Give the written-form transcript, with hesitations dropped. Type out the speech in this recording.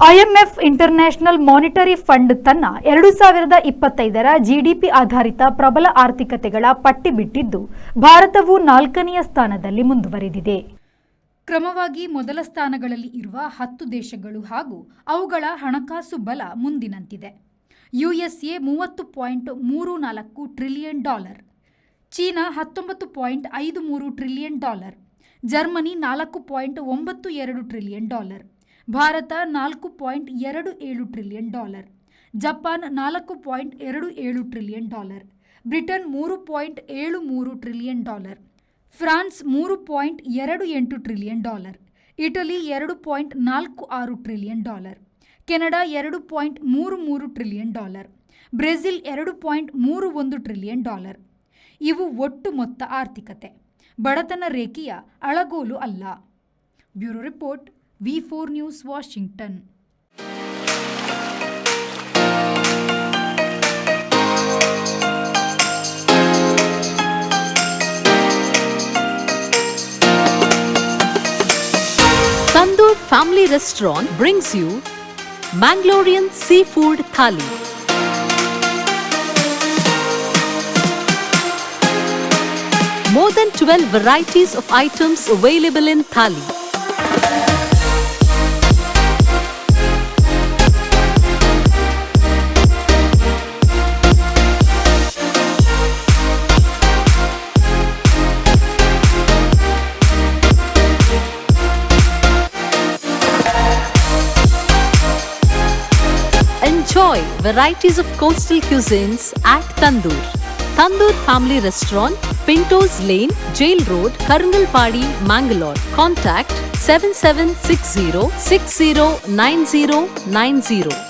IMF international monetary fund ತನ್ನ 2025ರ GDP ಆಧಾರಿತ ಪ್ರಬಲ ಆರ್ಥಿಕತೆಗಳ ಪಟ್ಟಿ ಬಿಟ್ಟಿದ್ದು ಭಾರತವು 4ನೇ ಸ್ಥಾನದಲ್ಲಿ ಮುಂದುವರೆದಿದೆ. ಕ್ರಮವಾಗಿ ಮೊದಲ ಸ್ಥಾನಗಳಲ್ಲಿ ಇರುವ 10 ದೇಶಗಳು ಹಾಗೂ ಅವುಗಳ ಹಣಕಾಸು ಬಲ ಮುಂದಿನಂತಿದೆ. USA $30.34 trillion, China $19.53 trillion, Germany $4.92 trillion, Bharat $4.27 trillion, Japan $4.27 trillion, Britain $3.73 trillion, France $3.28 trillion, Italy $2.46 trillion, Canada $2.33 trillion, Brazil $2.31 trillion. ಇವು ಒಟ್ಟು ಮೊತ್ತ ಆರ್ಥಿಕತೆ. ಬಡತನ ರೇಖೆಯ ಅಳಗೋಲು ಅಲ್ಲ. Bureau report, V4 news, Washington. Tandoor Family Restaurant brings you Mangalorean Seafood Thali. More than 12 varieties of items available in Thali. Enjoy varieties of coastal cuisines at Tandoor. Tandoor Family Restaurant, Pintos Lane, Jail Road, Karangalpadi, Mangalore. Contact 7760 609090.